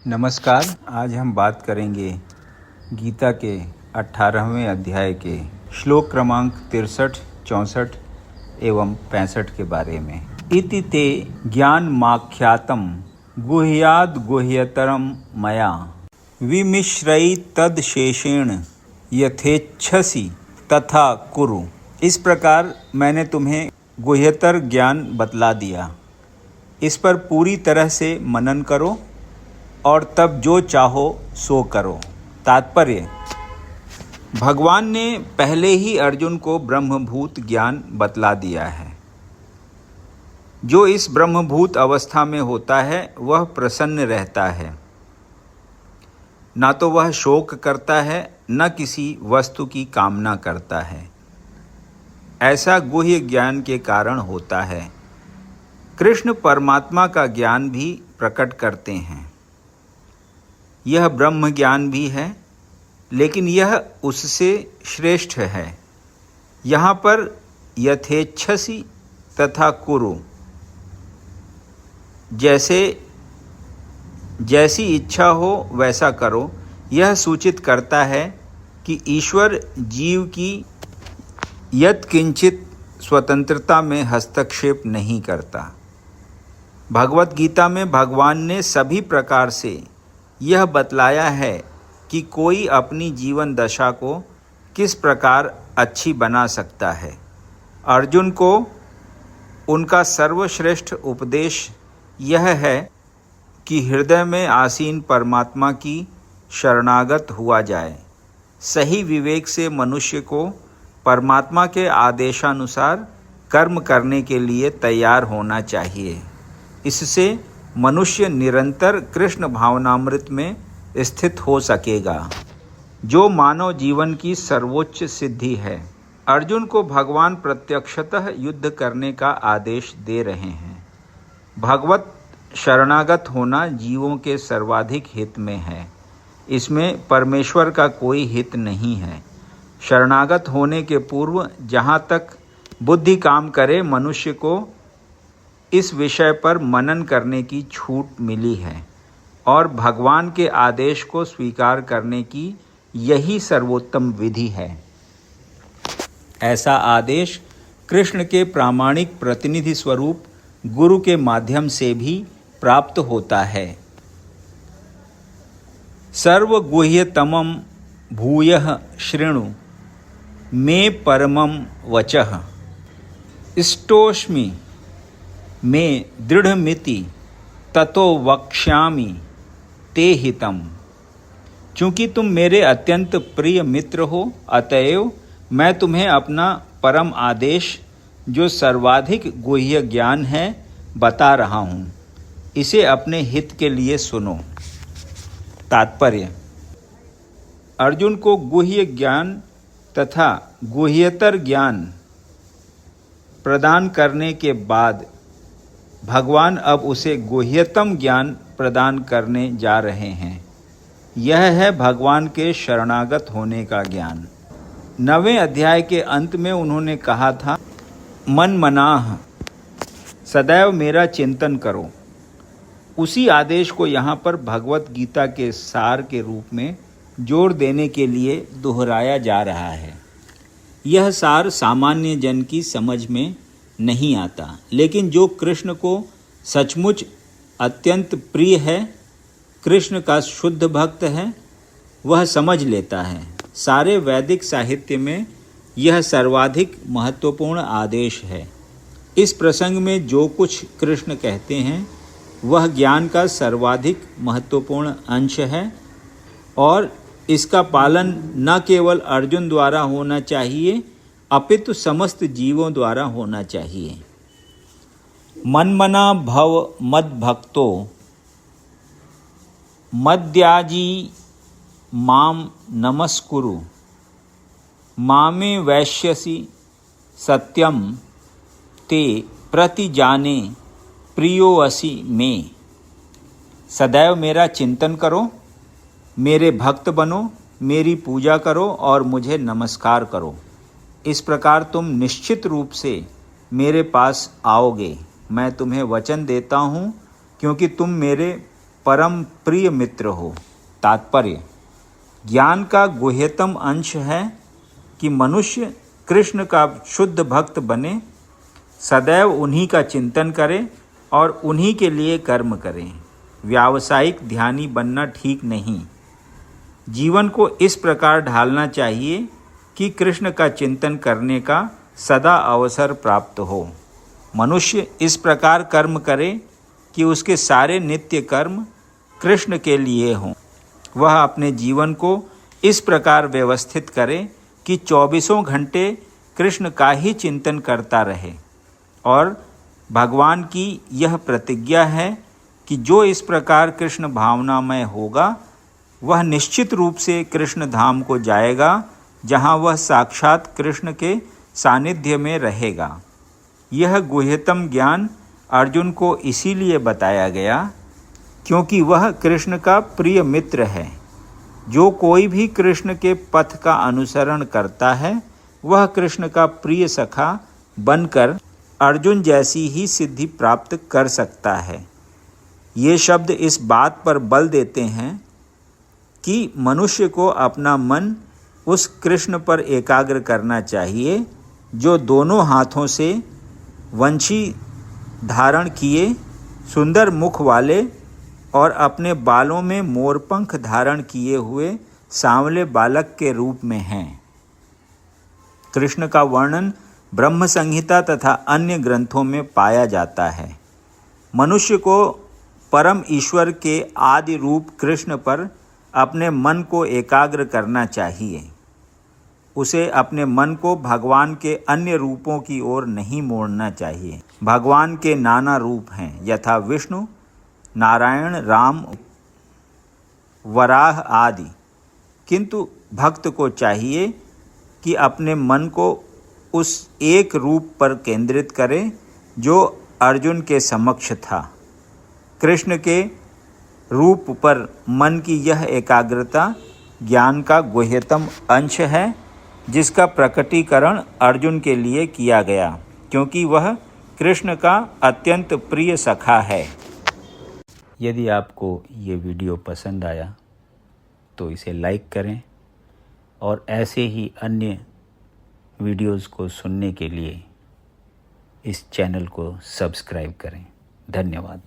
नमस्कार। आज हम बात करेंगे गीता के 18वें अध्याय के श्लोक क्रमांक 63, 64 एवं 65 के बारे में। इति ते ज्ञानमाख्यातं गुह्याद् गुह्यतरं मया विमिश्रैतदशेषेण यथेच्छसि तथा कुरु। इस प्रकार मैंने तुम्हें गुह्यतर ज्ञान बतला दिया, इस पर पूरी तरह से मनन करो और तब जो चाहो सो करो। तात्पर्य: भगवान ने पहले ही अर्जुन को ब्रह्मभूत ज्ञान बतला दिया है। जो इस ब्रह्मभूत अवस्था में होता है वह प्रसन्न रहता है, ना तो वह शोक करता है न किसी वस्तु की कामना करता है। ऐसा गुह्य ज्ञान के कारण होता है। कृष्ण परमात्मा का ज्ञान भी प्रकट करते हैं। यह ब्रह्म ज्ञान भी है, लेकिन यह उससे श्रेष्ठ है। यहाँ पर यथेच्छसि तथा कुरु, जैसी इच्छा हो वैसा करो, यह सूचित करता है कि ईश्वर जीव की यत्किंचित स्वतंत्रता में हस्तक्षेप नहीं करता। भगवत गीता में भगवान ने सभी प्रकार से यह बतलाया है कि कोई अपनी जीवन दशा को किस प्रकार अच्छी बना सकता है। अर्जुन को उनका सर्वश्रेष्ठ उपदेश यह है कि हृदय में आसीन परमात्मा की शरणागत हुआ जाए। सही विवेक से मनुष्य को परमात्मा के आदेशानुसार कर्म करने के लिए तैयार होना चाहिए। इससे मनुष्य निरंतर कृष्ण भावनामृत में स्थित हो सकेगा, जो मानव जीवन की सर्वोच्च सिद्धि है। अर्जुन को भगवान प्रत्यक्षतः युद्ध करने का आदेश दे रहे हैं। भगवत शरणागत होना जीवों के सर्वाधिक हित में है। इसमें परमेश्वर का कोई हित नहीं है। शरणागत होने के पूर्व जहाँ तक बुद्धि काम करे, मनुष्य को इस विषय पर मनन करने की छूट मिली है और भगवान के आदेश को स्वीकार करने की यही सर्वोत्तम विधि है। ऐसा आदेश कृष्ण के प्रामाणिक प्रतिनिधि स्वरूप गुरु के माध्यम से भी प्राप्त होता है। सर्वगुह्यतमं भूयः शृणु मे परमं वचः इष्टोऽस्मि मे दृढ़मिति ततो वक्ष्यामि ते हितम्। चूँकि तुम मेरे अत्यंत प्रिय मित्र हो, अतएव मैं तुम्हें अपना परम आदेश, जो सर्वाधिक गुह्य ज्ञान है, बता रहा हूँ। इसे अपने हित के लिए सुनो। तात्पर्य: अर्जुन को गुह्य ज्ञान तथा गुह्यतर ज्ञान प्रदान करने के बाद भगवान अब उसे गुह्यतम ज्ञान प्रदान करने जा रहे हैं। यह है भगवान के शरणागत होने का ज्ञान। 9वें अध्याय के अंत में उन्होंने कहा था, मन मनाह सदैव मेरा चिंतन करो। उसी आदेश को यहाँ पर भगवत गीता के सार के रूप में जोर देने के लिए दोहराया जा रहा है। यह सार सामान्य जन की समझ में नहीं आता, लेकिन जो कृष्ण को सचमुच अत्यंत प्रिय है, कृष्ण का शुद्ध भक्त है, वह समझ लेता है। सारे वैदिक साहित्य में यह सर्वाधिक महत्वपूर्ण आदेश है। इस प्रसंग में जो कुछ कृष्ण कहते हैं वह ज्ञान का सर्वाधिक महत्वपूर्ण अंश है और इसका पालन न केवल अर्जुन द्वारा होना चाहिए, अपितु समस्त जीवों द्वारा होना चाहिए। मन्मना भव मद्भक्तो मद्याजी माम नमस्कुरु मामे वैश्यसि सत्यम ते प्रतिजाने प्रियो असि में। सदैव मेरा चिंतन करो, मेरे भक्त बनो, मेरी पूजा करो और मुझे नमस्कार करो। इस प्रकार तुम निश्चित रूप से मेरे पास आओगे। मैं तुम्हें वचन देता हूँ, क्योंकि तुम मेरे परम प्रिय मित्र हो। तात्पर्य: ज्ञान का गुह्यतम अंश है कि मनुष्य कृष्ण का शुद्ध भक्त बने, सदैव उन्हीं का चिंतन करे और उन्हीं के लिए कर्म करें। व्यावसायिक ध्यानी बनना ठीक नहीं। जीवन को इस प्रकार ढालना चाहिए कि कृष्ण का चिंतन करने का सदा अवसर प्राप्त हो। मनुष्य इस प्रकार कर्म करे कि उसके सारे नित्य कर्म कृष्ण के लिए हों। वह अपने जीवन को इस प्रकार व्यवस्थित करे कि 24 घंटे कृष्ण का ही चिंतन करता रहे। और भगवान की यह प्रतिज्ञा है कि जो इस प्रकार कृष्ण भावनामय होगा वह निश्चित रूप से कृष्ण धाम को जाएगा, जहाँ वह साक्षात कृष्ण के सानिध्य में रहेगा। यह गुह्यतम ज्ञान अर्जुन को इसीलिए बताया गया क्योंकि वह कृष्ण का प्रिय मित्र है। जो कोई भी कृष्ण के पथ का अनुसरण करता है वह कृष्ण का प्रिय सखा बनकर अर्जुन जैसी ही सिद्धि प्राप्त कर सकता है। ये शब्द इस बात पर बल देते हैं कि मनुष्य को अपना मन उस कृष्ण पर एकाग्र करना चाहिए जो दोनों हाथों से वंशी धारण किए, सुंदर मुख वाले और अपने बालों में मोरपंख धारण किए हुए सांवले बालक के रूप में हैं। कृष्ण का वर्णन ब्रह्म संहिता तथा अन्य ग्रंथों में पाया जाता है। मनुष्य को परम ईश्वर के आदि रूप कृष्ण पर अपने मन को एकाग्र करना चाहिए। उसे अपने मन को भगवान के अन्य रूपों की ओर नहीं मोड़ना चाहिए। भगवान के नाना रूप हैं, यथा विष्णु, नारायण, राम, वराह आदि। किंतु भक्त को चाहिए कि अपने मन को उस एक रूप पर केंद्रित करे जो अर्जुन के समक्ष था। कृष्ण के रूप पर मन की यह एकाग्रता ज्ञान का गुह्यतम अंश है, जिसका प्रकटीकरण अर्जुन के लिए किया गया क्योंकि वह कृष्ण का अत्यंत प्रिय सखा है। यदि आपको ये वीडियो पसंद आया तो इसे लाइक करें और ऐसे ही अन्य वीडियोज़ को सुनने के लिए इस चैनल को सब्सक्राइब करें। धन्यवाद।